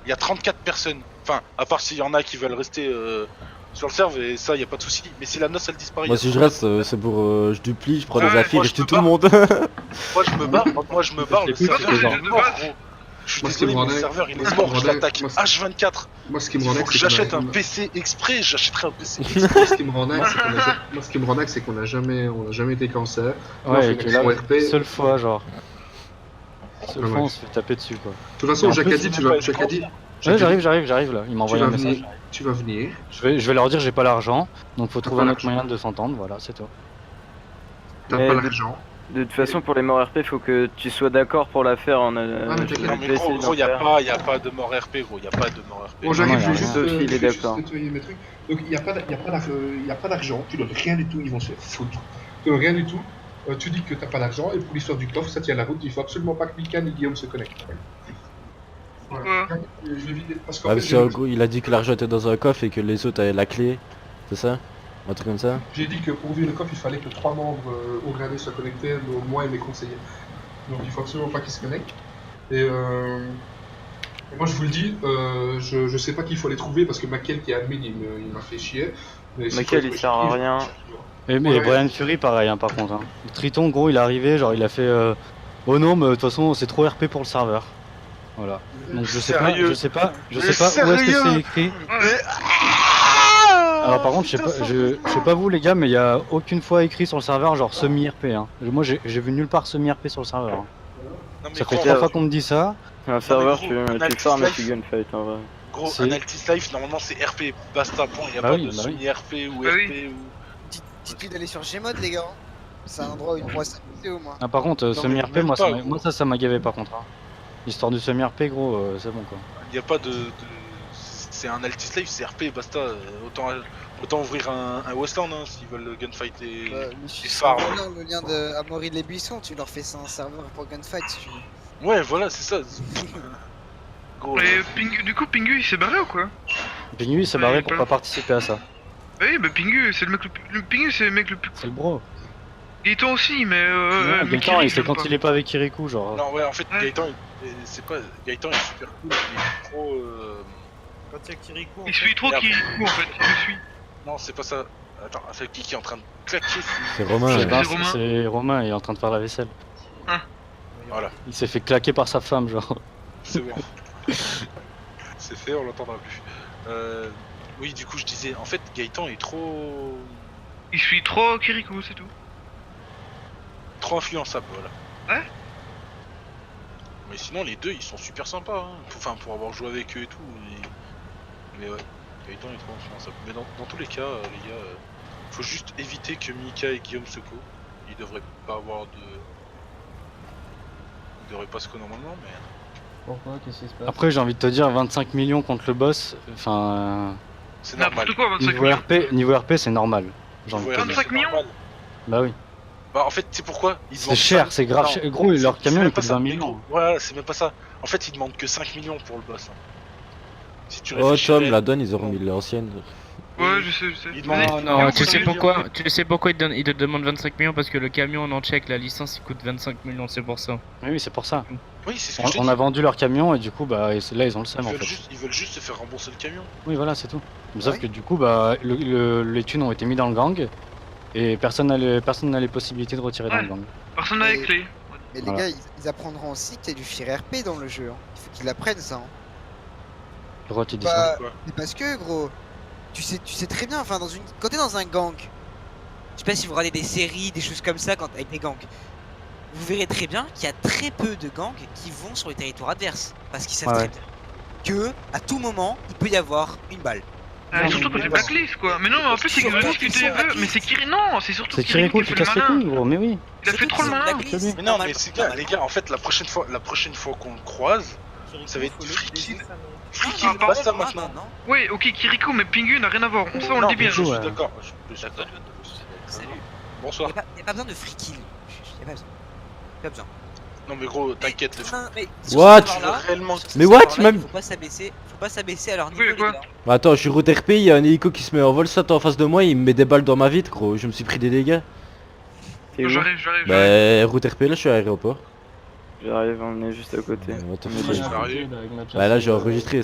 il y a 34 personnes. Enfin, à part s'il y en a qui veulent rester sur le serve, et ça, il y a pas de souci. Mais si la noce elle disparaît, Moi il y a si je 34 reste, c'est pour je duplie, je prends des Ouais, affaires moi, et je je tue me tout le barre. monde. Moi je me barre, le Écoute, serveur c'est il genre- est mort, gros. Je suis Moi, ce qui désolé, me mais le rendait- serveur il moi, est ce qui me mort, je rendait- l'attaque moi, ce- H24. Moi, ce qui me Il rendait, faut que c'est j'achète qu'on a- un PC exprès, j'achèterai un PC Moi, exprès. ce qui me rendait, c'est qu'on a ja- moi, ce qui me rendait, c'est qu'on a jamais été cancer. Là, on fait Ouais, une et que action là, RP. seule fois, genre. Seule Ah fois, ouais. on se fait taper dessus, quoi. De toute façon, Et en Jacques a plus, dit, c'est tu même vas, pas Jacques a dit, Ouais, Jacques a j'arrive, dit, j'arrive là. Il m'a tu envoyé vas un message. venir, tu vas venir. Je vais leur dire j'ai pas l'argent, donc faut trouver pas un autre l'argent. moyen de s'entendre, voilà, c'est tout. T'as Mais pas de- l'argent. De toute façon, pour les morts RP, faut que tu sois d'accord pour la faire. mais t'inquiète. Non mais gros, y a pas de mort RP, gros, y a pas de mort RP. Bon, j'arrive, non, je y a vais juste, rien. Sophie, il est je vais juste d'accord. nettoyer mes trucs. Donc, il n'y a pas d'argent, tu donnes rien du tout, ils vont se faire foutre. Tu donnes rien du tout, tu dis que t'as pas d'argent, et pour l'histoire du coffre, ça tient la route, il faut absolument pas que Mika ni Guillaume se connectent. Voilà. Je vais vider, parce qu'en Ouais, fait, parce qu'en gros, il a dit que l'argent était dans un coffre et que les autres avaient la clé. C'est ça? Un truc comme ça? j'ai dit que pour ouvrir le coffre, il fallait que 3 membres au gradé soient connectés, moi et mes conseillers. Donc, il faut absolument pas qu'ils se connectent. Et moi, je vous le dis, je sais pas qu'il faut les trouver, parce que Maquel qui est admin, il m'a fait chier. Mais s'il Maquel, faut les il sert à trouver, rien. Et Ouais. Brian Fury, pareil, hein, par contre. Hein. Le Triton, gros, il est arrivé, genre, il a fait oh non, mais de toute façon, c'est trop RP pour le serveur. Voilà. Donc je sais pas, Sérieux je sais pas où est-ce que Sérieux c'est écrit. Ouais. Alors par contre, je sais pas vous les gars, mais il y a aucune fois écrit sur le serveur genre semi-RP. Hein. Moi j'ai vu nulle part semi-RP sur le serveur. Hein. Non mais Ça fait gros, 3 fois qu'on me dit ça. Un serveur, gros, tu Analysis farmes et Life. tu gunfight en vrai. gros, c'est- un Altis Life normalement c'est RP, basta, point, y a Bah pas oui, de bah oui. semi-RP ou Bah oui. RP ou... Dites-lui d'aller sur Gmod, les gars. C'est un endroit où il pourra s'amuser au moins. Ah par contre, Non, mais semi-RP, même moi, pas, ça gros. ça m'a gavé par contre. Hein. L'histoire du semi-RP, gros, c'est bon quoi. Y a pas de... C'est un Altis Life, c'est RP, basta, autant ouvrir un Westland hein, s'ils veulent gunfight et... Monsieur, et c'est phare. le lien de Amaury les Buissons, tu leur fais ça un serveur pour Gunfight si tu veux. Ouais, voilà, c'est ça. Gros, Et du coup, Pingu il s'est barré ou quoi? Pingu il s'est barré pour pas participer à ça. Bah oui, bah Pingu c'est le mec Pingu c'est le mec le plus. C'est le bro. Gaëtan aussi, mais Non, mais Gaëtan, Kiri, c'est j'aime quand pas. il est pas avec Kirikou, genre. Non, ouais, en fait, Ouais. Gaëtan, c'est pas... Gaëtan est super cool, il est trop... Quand il y a Kirikou, en Il fait, suit trop Merde. Kirikou en fait, il le suit. Non, c'est pas ça. Attends, c'est qui est en train de claquer C'est Romain. Je sais ouais. pas, C'est Romain. c'est Romain, il est en train de faire la vaisselle. Voilà, Il s'est fait claquer par sa femme, genre. c'est bon. C'est fait, on l'entendra plus. Oui, du coup, je disais, en fait, Gaëtan est trop... Il suit trop Kirikou, c'est tout. trop influençable, voilà. Ouais. Mais sinon, les deux, ils sont super sympas, hein. Enfin, pour avoir joué avec eux et tout. Mais ouais, Gaëtan est trop influençable. Mais dans tous les cas, les gars, faut juste éviter que Mika et Guillaume se co. Ils devraient pas avoir de... Ils devraient pas se co normalement, mais... Pourquoi? Qu'est-ce qui se passe? Après, j'ai envie de te dire, 25 millions contre le boss, enfin. C'est normal. N'importe quoi, 25 Niveau millions. niveau RP, c'est normal. J'ai envie de Ouais, te dire. 25 c'est normal. Bah oui. Bah en fait, c'est pourquoi ils C'est demandent cher, ça. c'est grave Non, cher. Gros, leur c'est camion même il pas coûte ça, 20 mais millions. gros, voilà, c'est même pas ça. En fait, ils demandent que 5 millions pour le boss. Hein. Si tu Oh réfléchirais- Tom, la donne, ils auront mis l'ancienne. Ouais, je sais, je sais. Ils demandent- Vas-y, Non, dis-moi Non, pour tu sais le pourquoi? Tu sais pourquoi il te demande 25 millions? Parce que le camion en check, la licence, il coûte 25 millions, c'est pour ça. Oui, oui, c'est pour ça. Oui, c'est ce que je t'ai On dit. a vendu leur camion et du coup, bah, là, ils ont le seum en fait. Ils veulent juste se faire rembourser le camion. Oui, voilà, c'est tout. Sauf Ouais. que du coup, bah, les thunes ont été mis dans le gang et personne n'a les possibilités de retirer dans Ouais. le gang. Personne n'a les Et- clés. Mais les Voilà. gars, ils apprendront aussi qu'il y a du fire RP dans le jeu. Hein. Il faut qu'ils apprennent ça. Hein. Pourquoi tu dis ça? Bah, mais parce que gros, tu sais très bien, enfin quand t'es dans un gang, je sais pas si vous regardez des séries, des choses comme ça avec des gangs, vous verrez très bien qu'il y a très peu de gangs qui vont sur le territoire adverse. Parce qu'ils savent Ouais, très bien que à tout moment, il peut y avoir une balle. Surtout quand c'est blacklist quoi. Mais non, mais en plus c'est Surtout Kirikou qui qu'ils sont te veut. blacklist. Mais c'est Kirikou. Non, c'est surtout C'est Kirikou Kirikou qui qui fait le casse les malin. couilles, gros, mais oui. Il a fait trop le malin. Blacklist, Mais non, normal- mais c'est bien, les gars, en fait, la prochaine fois qu'on le croise, ça va être du free kill. Free kill, Ah, basta non, maintenant. non, non. Ouais, ok, Kirikou, mais Pingu n'a rien à voir. Ça, on le Non, dit bien. mais je suis ouais. d'accord. Je suis d'accord. Salut. Bonsoir. Y a pas besoin de free kill. Y a pas besoin. Pas besoin. Non, mais gros, t'inquiète. Non, mais sur What? ce serveur-là, Réellement. sur ce Mais what, serveur-là, même- Faut pas s'abaisser à leur niveau. Oui, les quoi gars. Bah attends, je suis route RP, il y a un hélico qui se met en vol, ça en face de moi, il me met des balles dans ma vitre, gros. Je me suis pris des dégâts. T'es où? J'arrive, j'arrive. Bah, route RP, là, je suis à l'aéroport. J'arrive, on est juste à côté. What the On est fuck. bien. Sérieux Bah là, j'ai enregistré.